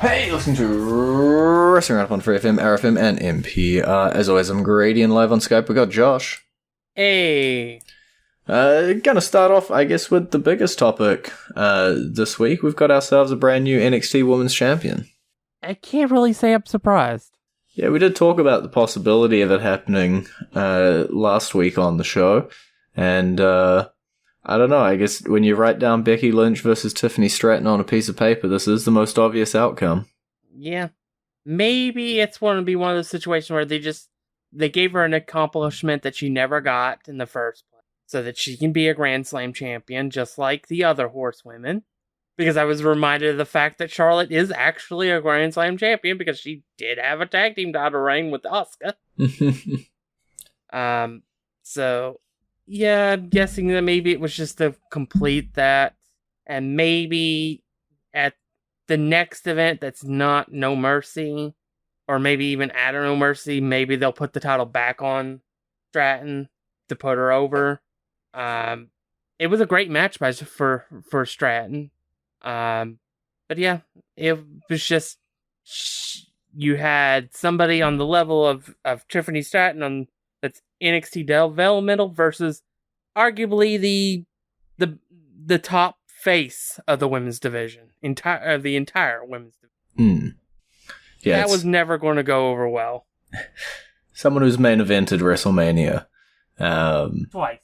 Hey, listen to Wrestling Roundup on FreeFM, ArrowFM, and MP. As always, I'm Grady, and live on Skype we got Josh. Hey. Gonna start off, I guess, with the biggest topic this week. We've got ourselves a brand new NXT Women's Champion. I can't really say I'm surprised. Yeah, we did talk about the possibility of it happening last week on the show, and I don't know, I guess when you write down Becky Lynch versus Tiffany Stratton on a piece of paper, this is the most obvious outcome. Yeah. Maybe it's going to be one of those situations where they gave her an accomplishment that she never got in the first place, so that she can be a Grand Slam champion, just like the other horsewomen. Because I was reminded of the fact that Charlotte is actually a Grand Slam champion, because she did have a tag team title reign with Asuka. So... yeah, I'm guessing that maybe it was just to complete that. And maybe at the next event that's not No Mercy, or maybe even at No Mercy, maybe they'll put the title back on Stratton to put her over. It was a great match for Stratton. But yeah, it was just... you had somebody on the level of Tiffany Stratton that's NXT developmental versus arguably the top face of the women's division, the entire women's division. Yeah, that was never going to go over well. Someone who's main evented WrestleMania twice.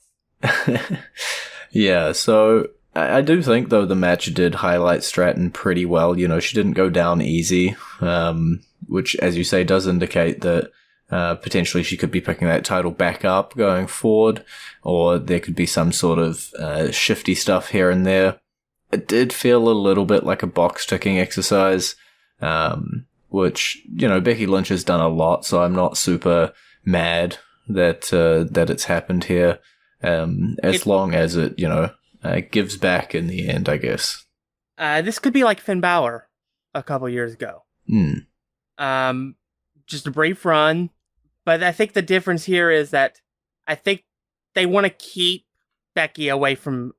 Yeah, so I do think though the match did highlight Stratton pretty well. You know, she didn't go down easy, which, as you say, does indicate that potentially she could be picking that title back up going forward, or there could be some sort of shifty stuff here and there. It did feel a little bit like a box-ticking exercise, which, you know, Becky Lynch has done a lot, so I'm not super mad that it's happened here, as long as it, you know, gives back in the end, I guess. This could be like Finn Balor a couple years ago. Just a brief run. But I think the difference here is that I think they want to keep Becky away from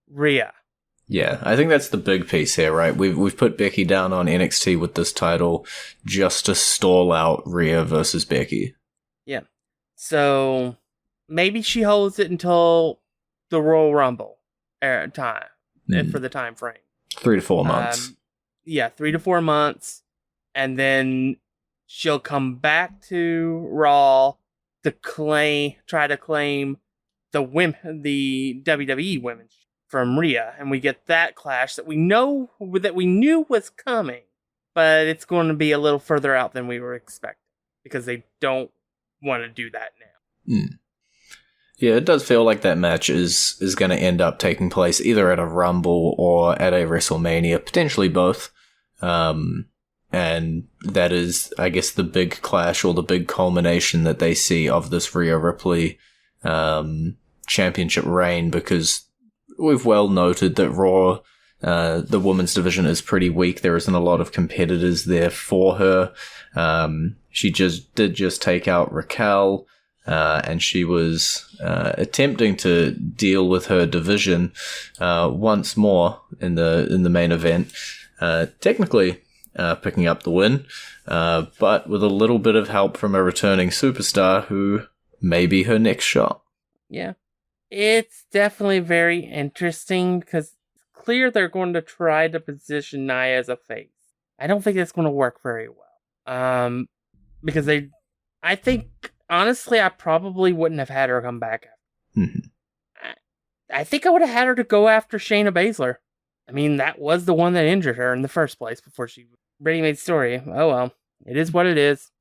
Rhea. Yeah, I think that's the big piece here, right? We've put Becky down on NXT with this title just to stall out Rhea versus Becky. Yeah. So maybe she holds it until the Royal Rumble time, for the time frame. 3 to 4 months. 3 to 4 months. And then she'll come back to Raw to try to claim the WWE Women's from Rhea, and we get that clash that we knew was coming, but it's going to be a little further out than we were expecting because they don't want to do that now. Yeah, it does feel like that match is going to end up taking place either at a Rumble or at a WrestleMania, potentially both. And that is, I guess, the big clash or the big culmination that they see of this Rhea Ripley championship reign, because we've well noted that Raw, the women's division, is pretty weak. There isn't a lot of competitors there for her. She did take out Raquel, and she was attempting to deal with her division once more in the main event. Technically picking up the win, but with a little bit of help from a returning superstar who may be her next shot. Yeah. It's definitely very interesting because it's clear they're going to try to position Nia as a face. I don't think that's going to work very well. Because I think, honestly, I probably wouldn't have had her come back. I think I would have had her to go after Shayna Baszler. I mean, that was the one that injured her in the first place before she ready-made story. Oh well, it is what it is.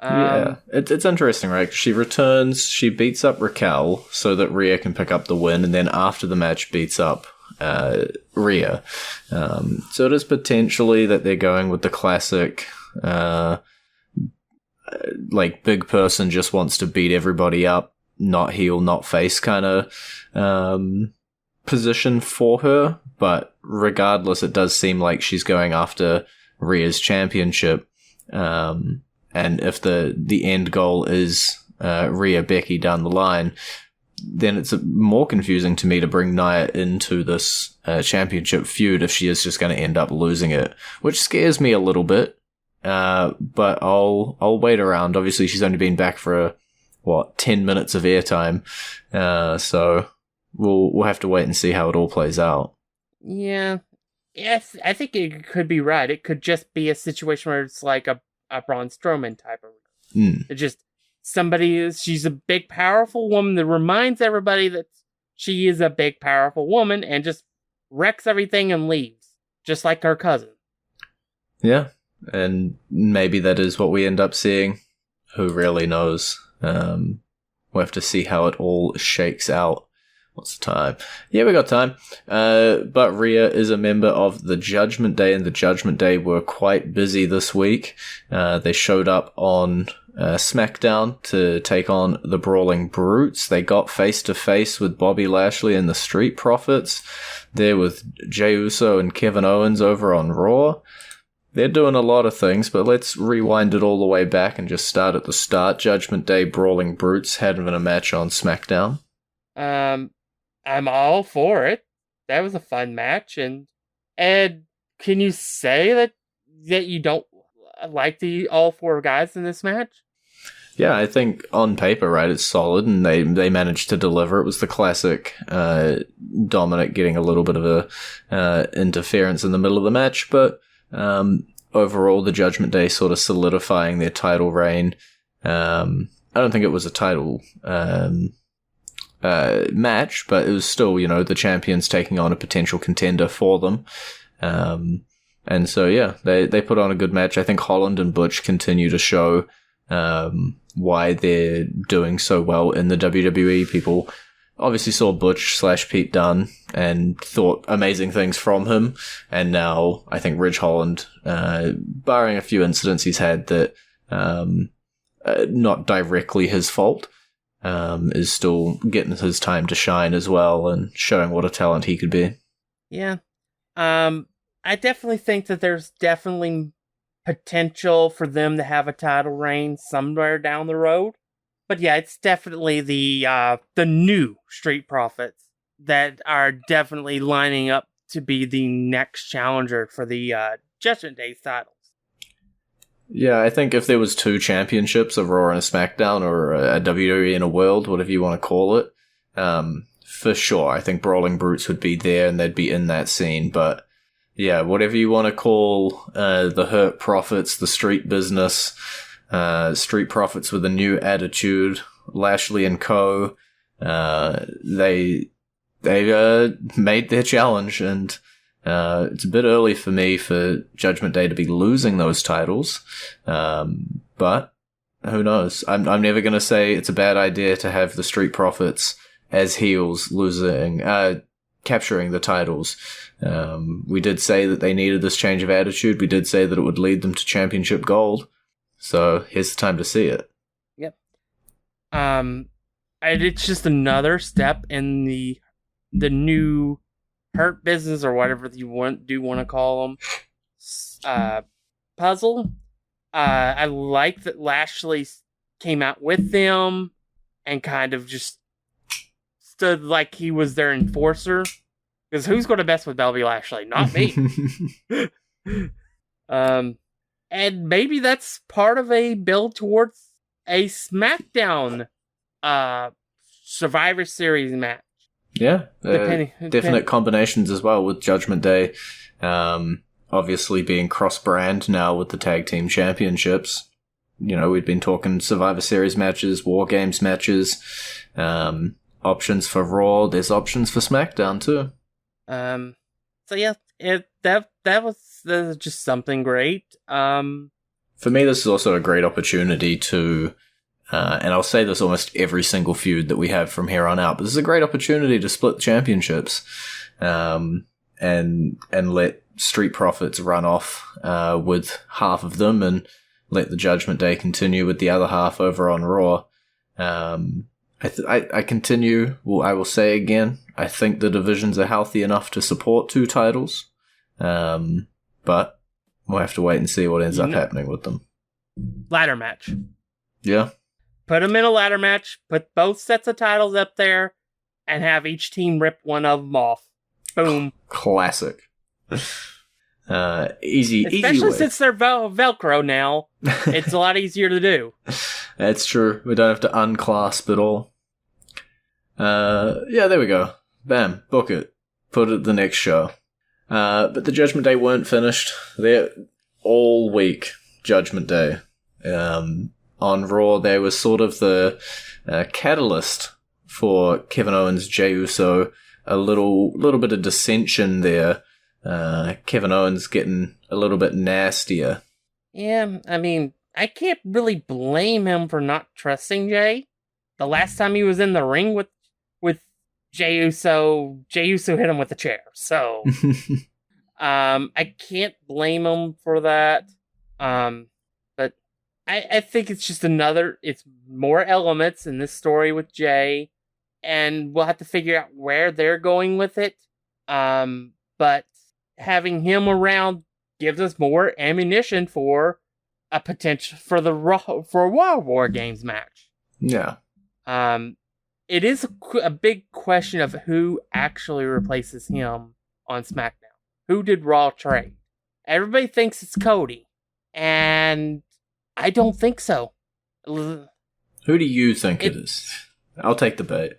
Yeah, it's interesting, right? She returns, she beats up Raquel so that Rhea can pick up the win, and then after the match beats up Rhea. So it is potentially that they're going with the classic, like, big person just wants to beat everybody up, not heel, not face kind of position for her. But regardless, it does seem like she's going after Rhea's championship. And if the end goal is Rhea Becky down the line, then it's more confusing to me to bring Nia into this championship feud if she is just going to end up losing it, which scares me a little bit. But I'll wait around. Obviously, she's only been back for 10 minutes of airtime, so we'll have to wait and see how it all plays out. Yeah. Yes, I think it could be right. It could just be a situation where it's like a Braun Strowman type of. It's just she's a big, powerful woman that reminds everybody that she is a big, powerful woman and just wrecks everything and leaves, just like her cousin. Yeah, and maybe that is what we end up seeing. Who really knows? We'll have to see how it all shakes out. What's the time? Yeah, we got time. But Rhea is a member of the Judgment Day, and the Judgment Day were quite busy this week. They showed up on SmackDown to take on the Brawling Brutes. They got face-to-face with Bobby Lashley and the Street Profits. They're with Jey Uso and Kevin Owens over on Raw. They're doing a lot of things, but let's rewind it all the way back and just start at the start. Judgment Day Brawling Brutes having a match on SmackDown. I'm all for it. That was a fun match, and can you say that you don't like the all four guys in this match? Yeah, I think on paper, right, it's solid, and they managed to deliver. It was the classic Dominic getting a little bit of a interference in the middle of the match, but overall, the Judgment Day sort of solidifying their title reign. I don't think it was a title match, but it was still, the champions taking on a potential contender for them. And so, yeah, they put on a good match. I think Holland and Butch continue to show why they're doing so well in the WWE. People obviously saw Butch/Pete Dunne and thought amazing things from him. And now I think Ridge Holland, barring a few incidents he's had that not directly his fault, is still getting his time to shine as well and showing what a talent he could be. Yeah. I definitely think that there's definitely potential for them to have a title reign somewhere down the road. But yeah, it's definitely the new Street Profits that are definitely lining up to be the next challenger for the Judgment Day titles. Yeah, I think if there was two championships, a Raw and a SmackDown, or a WWE and a World, whatever you want to call it, for sure, I think Brawling Brutes would be there and they'd be in that scene. But yeah, whatever you want to call the Hurt Profits, the Street Business, Street Profits with a new attitude, Lashley and Co., they made their challenge, and it's a bit early for me for Judgment Day to be losing those titles, but who knows? I'm never going to say it's a bad idea to have the Street Profits as heels capturing the titles. We did say that they needed this change of attitude. We did say that it would lead them to championship gold. So here's the time to see it. Yep. And it's just another step in the new Hurt Business, or whatever you want to call them, puzzle. I like that Lashley came out with them and kind of just stood like he was their enforcer. Because who's going to mess with Bobby Lashley? Not me. And maybe that's part of a build towards a SmackDown Survivor Series match. Yeah, definite combinations as well with Judgment Day. Obviously being cross-brand now with the Tag Team Championships. We'd been talking Survivor Series matches, War Games matches, options for Raw. There's options for SmackDown too. So yeah, that was just something great. For me, this is also a great opportunity to, and I'll say this almost every single feud that we have from here on out, but this is a great opportunity to split the championships, and let Street Profits run off with half of them, and let the Judgment Day continue with the other half over on Raw. I continue. Well, I will say again, I think the divisions are healthy enough to support two titles, but we'll have to wait and see what ends up happening with them. Ladder match. Yeah. Put them in a ladder match, put both sets of titles up there, and have each team rip one of them off. Boom. Classic. Easy Especially way. since they're Velcro now. It's a lot easier to do. That's true. We don't have to unclasp it all. Yeah, there we go. Bam. Book it. Put it at the next show. But the Judgment Day weren't finished. They're all week. Judgment Day. On Raw, they were sort of the catalyst for Kevin Owens, Jey Uso. A little bit of dissension there. Kevin Owens getting a little bit nastier. Yeah, I mean, I can't really blame him for not trusting Jey. The last time he was in the ring with Jey Uso hit him with a chair. So, I can't blame him for that. But I think it's just it's more elements in this story with Jey, and we'll have to figure out where they're going with it. But having him around gives us more ammunition for a potential for a Raw War Games match. Yeah. It is a big question of who actually replaces him on SmackDown. Who did Raw trade? Everybody thinks it's Cody, and I don't think so. Who do you think it is? I'll take the bait.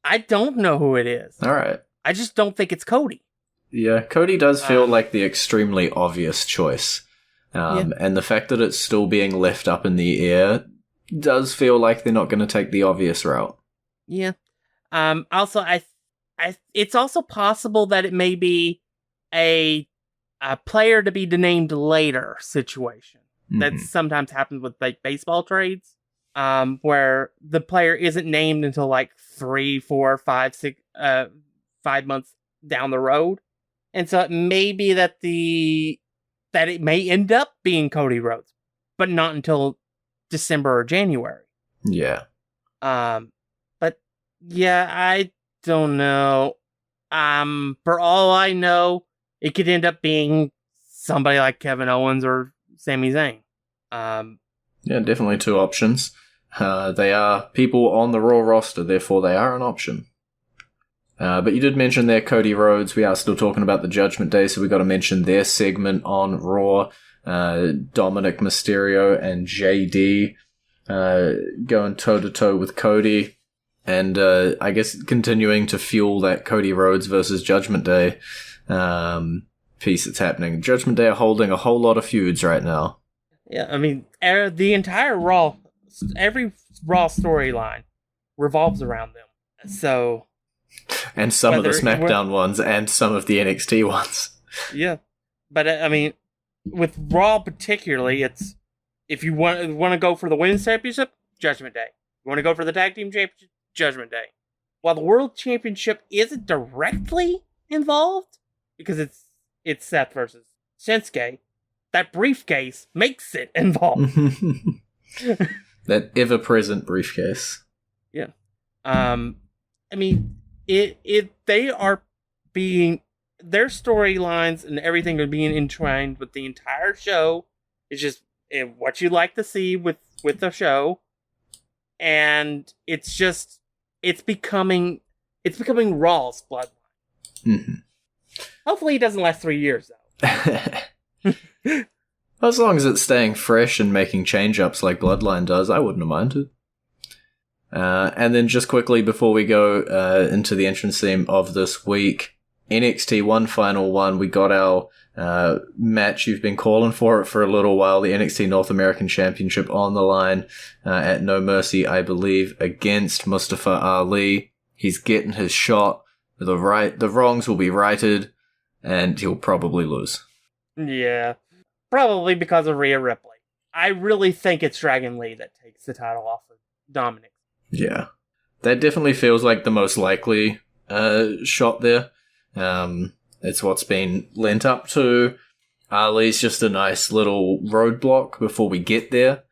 I don't know who it is. All right. I just don't think it's Cody. Yeah, Cody does feel like the extremely obvious choice. Yeah. And the fact that it's still being left up in the air does feel like they're not going to take the obvious route. Yeah. Also, it's also possible that it may be a player to be named later situation. Mm-hmm. That sometimes happens with like baseball trades, where the player isn't named until like 3, 4, 5, 6, 5 months down the road, and so it may be that it may end up being Cody Rhodes, but not until December or January. Yeah. But yeah, I don't know. For all I know, it could end up being somebody like Kevin Owens or Sami Zayn. Yeah, definitely two options. They are people on the Raw roster, therefore they are an option. But you did mention there Cody Rhodes. We are still talking about the Judgment Day, so we got to mention their segment on Raw. Dominic Mysterio and JD going toe-to-toe with Cody. And I guess continuing to fuel that Cody Rhodes versus Judgment Day piece that's happening. Judgment Day are holding a whole lot of feuds right now. Yeah, I mean, the entire Raw, every Raw storyline revolves around them. So... And some of the SmackDown ones and some of the NXT ones. Yeah. But, I mean, with Raw particularly, it's... If you want to go for the Women's Championship, Judgment Day. You want to go for the Tag Team Championship, Judgment Day. While the World Championship isn't directly involved, because it's Seth versus Shinsuke, that briefcase makes it involved. That ever-present briefcase. Yeah. I mean, they are being... Their storylines and everything are being entwined with the entire show. It's just what you like to see with the show. And it's becoming Raw's bloodline. Mm-hmm. Hopefully it doesn't last 3 years, though. As long as it's staying fresh and making change-ups like Bloodline does, I wouldn't have minded. And then just quickly before we go into the entrance theme of this week, NXT One Final One, we got our match. You've been calling for it for a little while. The NXT North American Championship on the line at No Mercy, I believe, against Mustafa Ali. He's getting his shot. The wrongs will be righted, and he'll probably lose. Yeah, probably because of Rhea Ripley. I really think it's Dragon Lee that takes the title off of Dominic. Yeah, that definitely feels like the most likely shot there. It's what's been lent up to. Ali's just a nice little roadblock before we get there.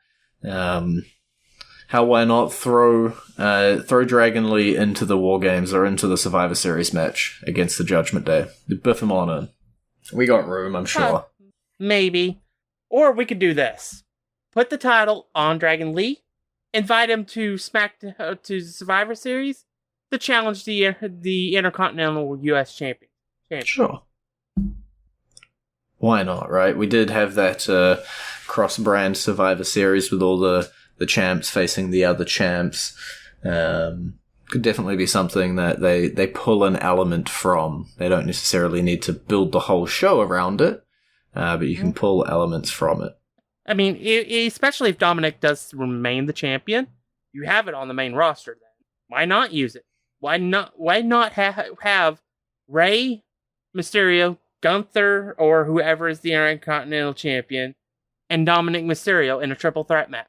Why not throw Dragon Lee into the War Games or into the Survivor Series match against the Judgment Day? Biff him on in. We got room, I'm sure. Maybe. Or we could do this. Put the title on Dragon Lee. invite him to to Survivor Series to challenge the Intercontinental U.S. Champion. Sure. Why not, right? We did have that cross-brand Survivor Series with all the champs facing the other champs. Could definitely be something that they pull an element from. They don't necessarily need to build the whole show around it, but you can pull elements from it. I mean, especially if Dominic does remain the champion, you have it on the main roster then. Why not use it? Why not have Rey, Mysterio, Gunther, or whoever is the Intercontinental Champion, and Dominic Mysterio in a triple threat match?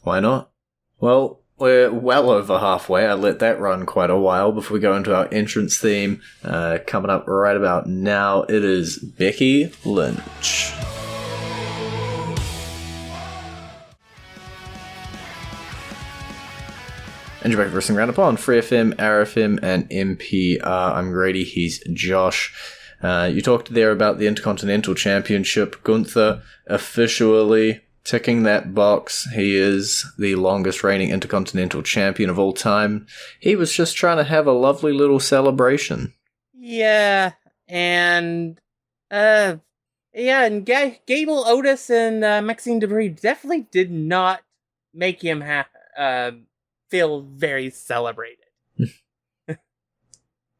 Why not? Well, we're well over halfway. I let that run quite a while before we go into our entrance theme. Coming up right about now, it is Becky Lynch. And you're back at Wrestling Roundup on FreeFM, ArrowFM, and NPR. I'm Grady, he's Josh. You talked there about the Intercontinental Championship. Gunther officially ticking that box. He is the longest reigning Intercontinental Champion of all time. He was just trying to have a lovely little celebration. Yeah, and Gable, Otis, and Maxine Debris definitely did not make him feel very celebrated.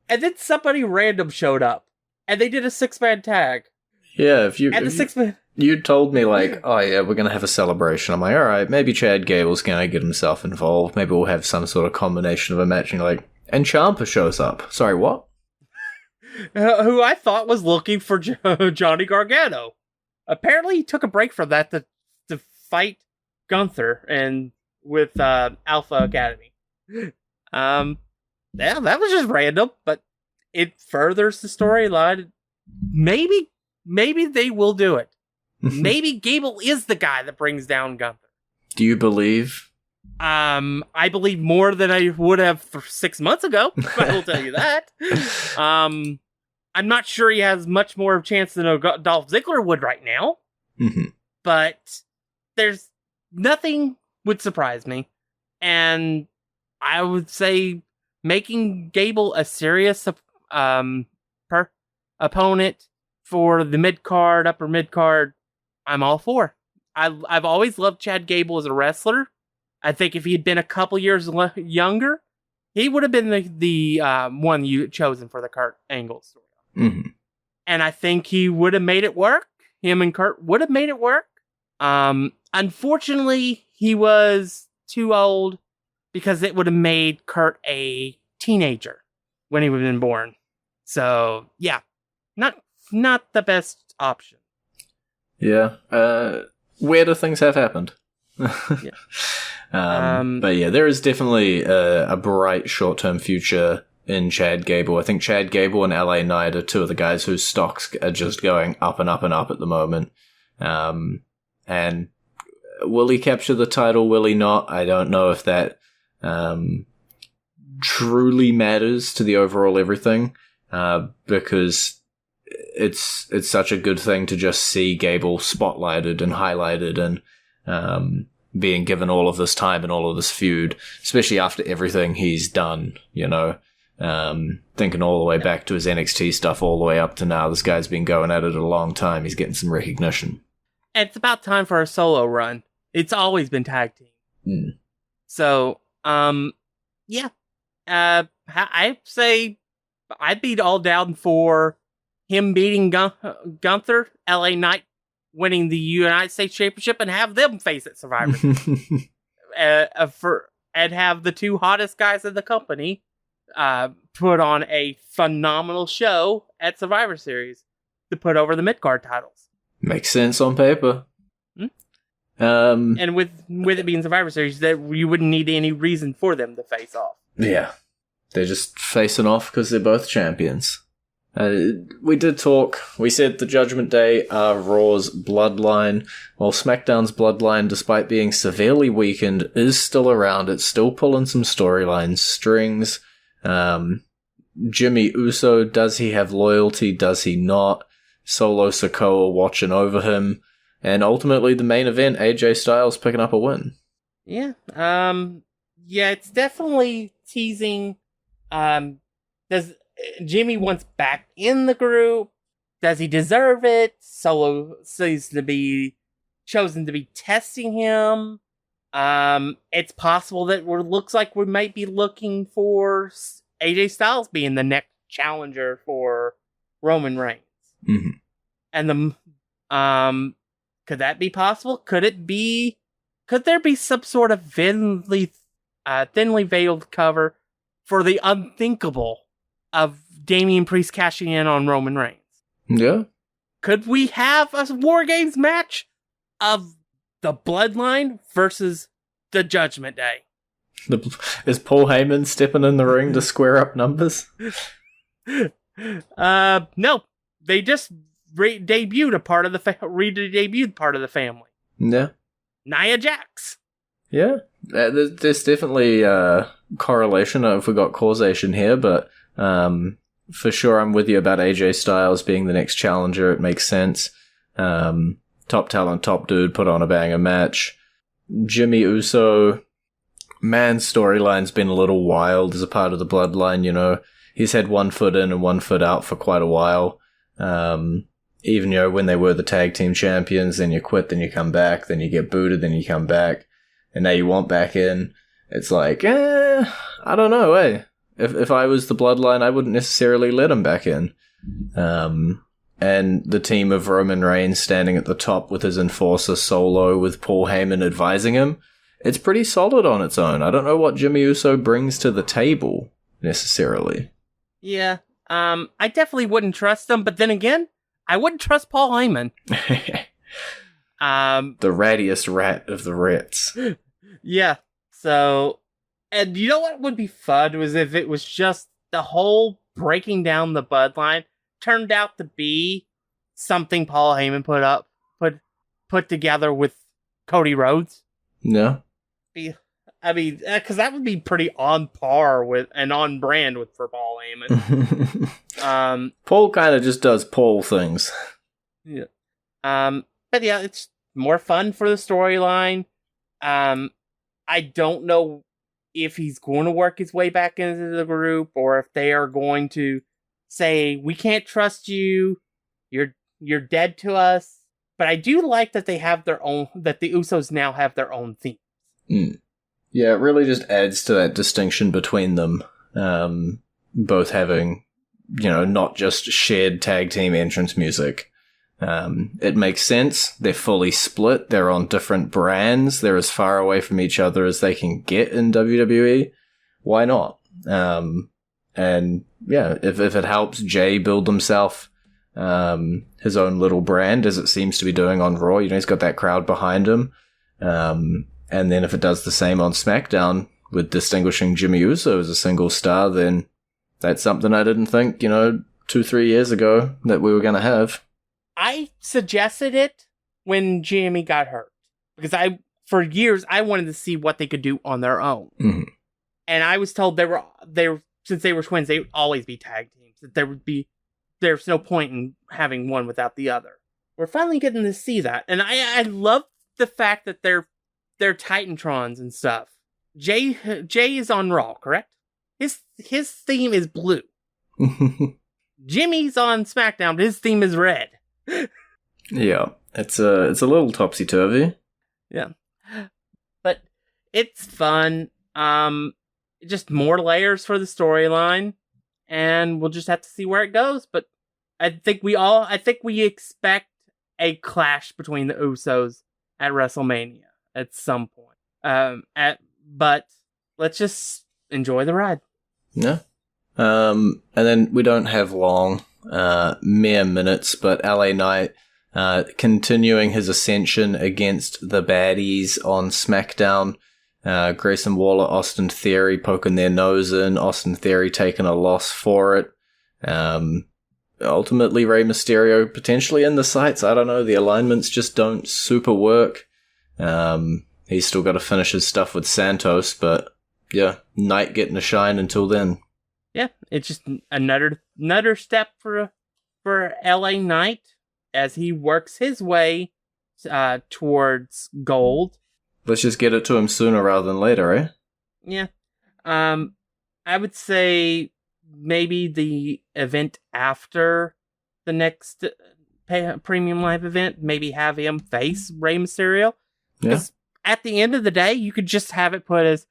And then somebody random showed up, and they did a 6-man tag. Yeah, you told me, like, oh yeah, we're going to have a celebration. I'm like, alright, maybe Chad Gable's going to get himself involved. Maybe we'll have some sort of combination of a match. And you're like, and Ciampa shows up. Sorry, what? Who I thought was looking for Johnny Gargano. Apparently he took a break from that to fight Gunther and with Alpha Academy. Yeah, that was just random, but it furthers the storyline. Maybe they will do it. Maybe Gable is the guy that brings down Gunther. Do you believe? I believe more than I would have 6 months ago. I will tell you that. I'm not sure he has much more of a chance than Dolph Ziggler would right now. Mm-hmm. But there's nothing would surprise me. And I would say making Gable a serious opponent for the mid-card, upper mid-card, I'm all for. I've always loved Chad Gable as a wrestler. I think if he had been a couple years younger, he would have been the one you chosen for the Kurt Angle story. Mm-hmm. And I think he would have made it work. Him and Kurt would have made it work. Unfortunately, he was too old because it would have made Kurt a teenager when he would have been born. So, yeah, not the best option. Yeah, weirder things have happened. Yeah. But yeah, there is definitely a bright short-term future in Chad Gable. I think Chad Gable and LA Knight are two of the guys whose stocks are just going up and up and up at the moment. And will he capture the title? Will he not? I don't know if that truly matters to the overall everything, because it's such a good thing to just see Gable spotlighted and highlighted and being given all of this time and all of this feud, especially after everything he's done, you know. Thinking all the way back to his NXT stuff all the way up to now, this guy's been going at it a long time. He's getting some recognition. It's about time for a solo run. It's always been tag team. Mm. So, yeah. I'd say I'd be all down for him beating Gunther, LA Knight winning the United States Championship, and have them face at Survivor Series. And have the two hottest guys in the company put on a phenomenal show at Survivor Series to put over the mid-card titles. Makes sense on paper. And with it being Survivor Series, that you wouldn't need any reason for them to face off. Yeah. They're just facing off because they're both champions. We did talk. We said the Judgment Day are Raw's Bloodline. While SmackDown's Bloodline, despite being severely weakened, is still around. It's still pulling some storyline strings. Jimmy Uso, does he have loyalty? Does he not? Solo Sikoa watching over him. And ultimately, the main event, AJ Styles picking up a win. Yeah. Yeah, it's definitely teasing. Does Jimmy wants back in the group? Does he deserve it? Solo seems to be chosen to be testing him. It's possible that looks like we might be looking for AJ Styles being the next challenger for Roman Reigns. Mm-hmm. And could that be possible? Could there be some sort of thinly veiled cover for the unthinkable of Damian Priest cashing in on Roman Reigns? Yeah. Could we have a War Games match of the Bloodline versus the Judgment Day? Is Paul Heyman stepping in the ring to square up numbers? No. They just debuted part of the family. Yeah. Nia Jax. Yeah. There's definitely correlation. I don't know if we got causation here, but for sure I'm with you about AJ Styles being the next challenger. It makes sense. Top talent, top dude, put on a banger match. Jimmy Uso, man's storyline's been a little wild as a part of the Bloodline, you know. He's had one foot in and one foot out for quite a while. Even, you know, when they were the tag team champions, then you quit, then you come back, then you get booted, then you come back, and now you want back in. It's like, I don't know, If I was the Bloodline, I wouldn't necessarily let him back in. And the team of Roman Reigns standing at the top with his enforcer Solo with Paul Heyman advising him, it's pretty solid on its own. I don't know what Jimmy Uso brings to the table, necessarily. Yeah, I definitely wouldn't trust him, but then again, I wouldn't trust Paul Heyman. The rattiest rat of the rats. Yeah, so... And you know what would be fun was if it was just the whole breaking down the Bloodline turned out to be something Paul Heyman put together with Cody Rhodes. Yeah. I mean, because that would be pretty on par with and on brand for Paul Heyman. Paul kind of just does Paul things. Yeah. But yeah, it's more fun for the storyline. I don't know if he's going to work his way back into the group or if they are going to say, we can't trust you, you're dead to us. But I do like that they have that the Usos now have their own theme. Yeah, it really just adds to that distinction between them. Both having, you know, not just shared tag team entrance music. It makes sense. They're fully split. They're on different brands. They're as far away from each other as they can get in WWE. Why not? And yeah, if it helps Jay build himself his own little brand, as it seems to be doing on Raw, you know, he's got that crowd behind him. And then if it does the same on SmackDown with distinguishing Jimmy Uso as a single star, then that's something I didn't think, you know, 2-3 years ago that we were going to have. I suggested it when Jimmy got hurt because for years I wanted to see what they could do on their own. Mm-hmm. And I was told since they were twins, they would always be tag teams. That there's no point in having one without the other. We're finally getting to see that. And I love the fact that they're Titantrons and stuff. Jay is on Raw, correct? His theme is blue. Jimmy's on SmackDown, but his theme is red. Yeah, it's a little topsy-turvy. Yeah. But it's fun. Just more layers for the storyline, and we'll just have to see where it goes. But I think we expect a clash between the Usos at WrestleMania at some point. But let's just enjoy the ride. Yeah. And then we don't have long, mere minutes, but LA Knight continuing his ascension against the baddies on SmackDown. Grayson Waller, Austin Theory poking their nose in, Austin Theory taking a loss for it. Ultimately, Rey Mysterio potentially in the sights. I don't know, the alignments just don't super work. He's still got to finish his stuff with Santos, but yeah, Knight getting a shine until then. Yeah, it's just another step for LA Knight as he works his way towards gold. Let's just get it to him sooner rather than later, eh? Yeah. I would say maybe the event after the next premium live event, maybe have him face Rey Mysterio. Because at the end of the day, you could just have it put as,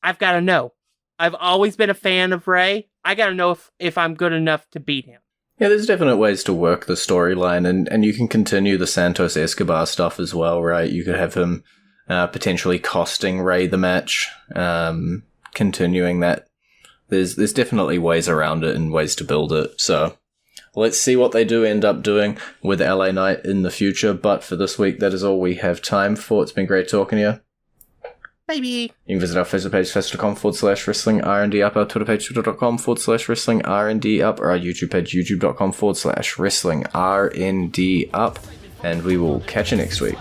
I've got to know. I've always been a fan of Rey. I got to know if I'm good enough to beat him. Yeah, there's definite ways to work the storyline, and you can continue the Santos Escobar stuff as well, right? You could have him potentially costing Rey the match, continuing that. There's definitely ways around it and ways to build it. So let's see what they do end up doing with LA Knight in the future. But for this week, that is all we have time for. It's been great talking to you. Baby. You can visit our Facebook page, facebook.com/wrestling R&D up, our Twitter page, twitter.com/wrestling R&D up, or our YouTube page, youtube.com/wrestling R&D up. And we will catch you next week.